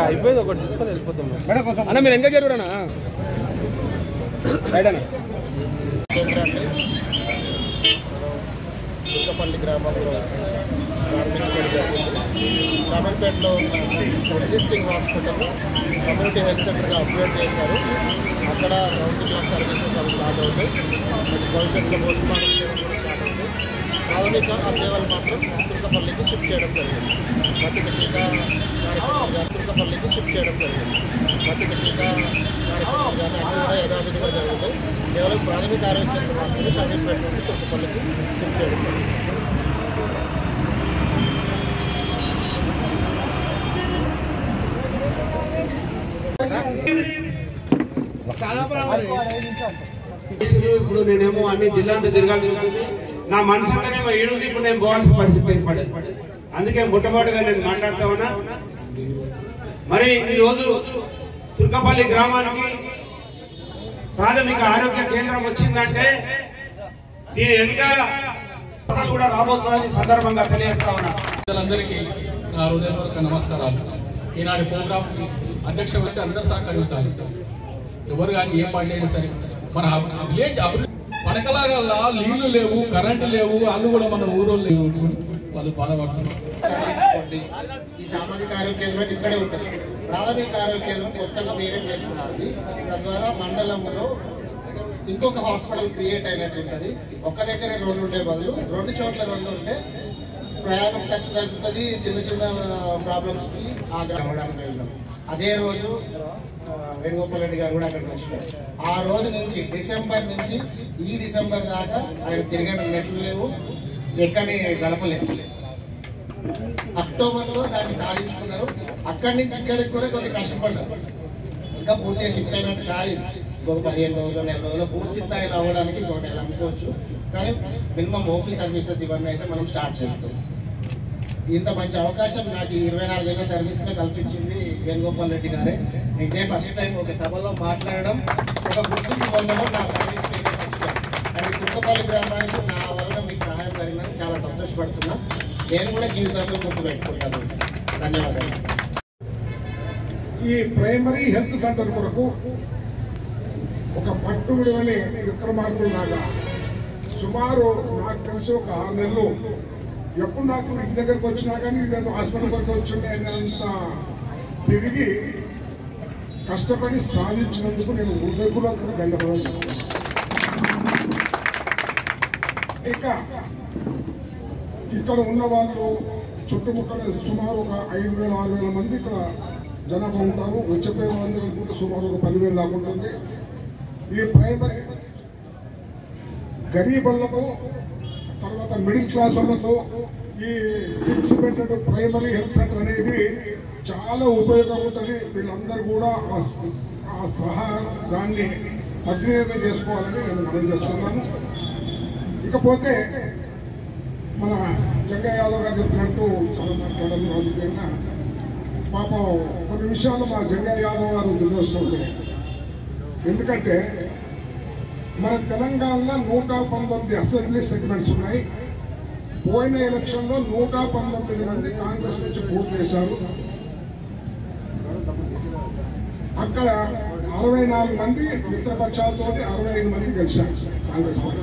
అయిపోయింది ఒకటి తీసుకొని వెళ్ళిపోతాం అన్న. మీరు ఎంగ జరుగురన్నా రైడన్నా తుర్కపల్లి గ్రామంలో ప్రారంభించడం జరిగింది. రామన్పేటలో ఉన్న ఎగ్జిస్టింగ్ హాస్పిటల్ కమ్యూనిటీ హెల్త్ సెంటర్గా అప్గ్రేడ్ చేశారు. అక్కడ రౌండ్ క్లాక్ సర్వీసెస్ అవి స్టార్ట్ అవుతాయి. నెక్స్ట్ భవిష్యత్తులో పోస్ట్ మార్టం సేవలు కూడా స్టార్ట్ అవుతాయి. ప్రాథమిక ఆ సేవలు మాత్రం తుర్కపల్లికి షిఫ్ట్ చేయడం జరిగింది. ప్రతిక టీకా కార్యక్రమం తుర్కపల్లికి షిఫ్ట్ చేయడం జరిగింది. ప్రతిక టీకా కార్యక్రమం కానీ అన్నీ కూడా యథావిధిగా జరుగుతాయి. కేవలం ప్రాథమిక ఆరోగ్య కేంద్రం మాత్రమే షామీర్పేట నుండి తుర్కపల్లికి షిఫ్ట్ చేయడం జరిగింది. ఇప్పుడు నేనేమో అన్ని జిల్లాంతా తిరగాల్సి వస్తుంది. నా మనసు అంతానేమో ఏడుంది. ఇప్పుడు నేను పోవాల్సిన పరిస్థితి ఏర్పడదు. అందుకే మొట్టమొదటిగా నేను మాట్లాడుతా ఉన్నా. మరి ఈరోజు తుర్కపల్లి గ్రామానికి ప్రాథమిక ఆరోగ్య కేంద్రం వచ్చిందంటే దీని వెనకాల కూడా రాబోతుందని సందర్భంగా తెలియజేస్తా ఉన్నా. అందరికీ నా హృదయపూర్వక నమస్కారాలు. ఈనాటి ప్రోగ్రామ్ అధ్యక్షులు అందరూ సహకరించాలి. ఎవరు కానీ ఏ పార్టీ అయినా సరే మన విలేజ్ అభివృద్ధి పడకలాగల్లా నీళ్లు లేవు, కరెంటు లేవు, వాళ్ళు కూడా మన ఊరు లేవు, వాళ్ళు బాధపడుతున్నారు. ఈ సామాజిక ఆరోగ్య కేంద్రం ఇక్కడే ఉంటుంది. ప్రాథమిక ఆరోగ్య కేంద్రం కొత్తగా వేరే ప్లేస్ వస్తుంది. తద్వారా మండలంలో ఇంకొక హాస్పిటల్ క్రియేట్ అయినట్టు ఉంటుంది. ఒక్క దగ్గర రెండు ఉండే బదులు రెండు చోట్ల రెండు ఉంటే ప్రయాణం ఖర్చు తగ్గుతుంది. చిన్న చిన్న ప్రాబ్లమ్స్కి ఆ గ్రామానికి వెళ్ళాం. అదే రోజు వేణుగోపాల్ రెడ్డి గారు కూడా అక్కడికి వచ్చినారు. ఆ రోజు నుంచి డిసెంబర్ నుంచి ఈ డిసెంబర్ దాకా ఆయన తిరిగిన నెట్లు లేవు, ఎక్కడి గడపలేవు. అక్టోబర్లో దాన్ని సాధించుకున్నారు. అక్కడి నుంచి ఇక్కడికి కూడా కొద్దిగా కష్టపడ్డారు. ఇంకా పూర్తిగా షిఫ్ట్ అయినట్టు కాదు. ఇంకొక 15 రోజులు 4 రోజులు పూర్తి స్థాయిలో అవ్వడానికి ఇంకొకటి అనుకోవచ్చు. కానీ మినిమం ఓపీ సర్వీసెస్ ఇవన్నీ అయితే మనం స్టార్ట్ చేస్తాం. ఇంత మంచి అవకాశం నాకు 24 ఏళ్ళ సర్వీస్లో కల్పించింది వేణుగోపాల్ రెడ్డి గారే. ఇదే ఫస్ట్ టైం ఒక సభలో మాట్లాడడం, ఒక గుర్తింపు పొందడం నా సర్వీస్ అది తుర్కపల్లి గ్రామానికి నా వల్ల మీకు సహాయం జరిగినందుకు చాలా సంతోషపడుతున్నా. నేను కూడా జీవితంలో గుర్తు పెట్టుకుంటాను. ధన్యవాదాలు. ఈ ప్రైమరీ హెల్త్ సెంటర్ కొరకు ఒక పట్టుబడి విక్రమార్కులు లాగా సుమారు నాకు తెలిసి ఒక 6 నెలలు ఎప్పుడు నాకు ఇంటి దగ్గరకు వచ్చినా కానీ నేను హాస్పిటల్ వరకు వచ్చిందంత తిరిగి కష్టపడి సాధించినందుకు నేను హృదయపూర్వకంగా ధన్యవాదాలు. ఇక ఇక్కడ ఉన్న వాళ్ళు చుట్టుముక్కల సుమారు ఒక 5,000-6,000 మంది ఇక్కడ జనాభా ఉంటారు. వచ్చే అందరూ కూడా సుమారు ఒక 10,000 దాకా ఉంటుంది. ఈ ప్రైమరీ గరీబులకు తర్వాత మిడిల్ క్లాస్ వాళ్ళతో ఈ 6 బెడెడ్ ప్రైమరీ హెల్త్ సెంటర్ అనేది చాలా ఉపయోగం ఉంటుంది. వీళ్ళందరూ కూడా ఆ దాన్ని సద్వినియోగం చేసుకోవాలని నేను మనం చేస్తున్నాను. ఇకపోతే మన జంగయ్య యాదవ్ గారు చెప్పినట్టు చాలా మాట్లాడాలి. రాజకీయంగా పాపం కొన్ని విషయాలు మా జంగయ్య యాదవ్ గారు దురదృష్టం. ఎందుకంటే మన తెలంగాణలో 119 అసెంబ్లీ సెగ్మెంట్స్ ఉన్నాయి. పోయిన ఎలక్షన్లో 119 మంది కాంగ్రెస్ నుంచి పోటీ చేశారు. అక్కడ 64 మంది మిత్రపక్షాలతో 65 మంది గెలిచారు కాంగ్రెస్ పార్టీ.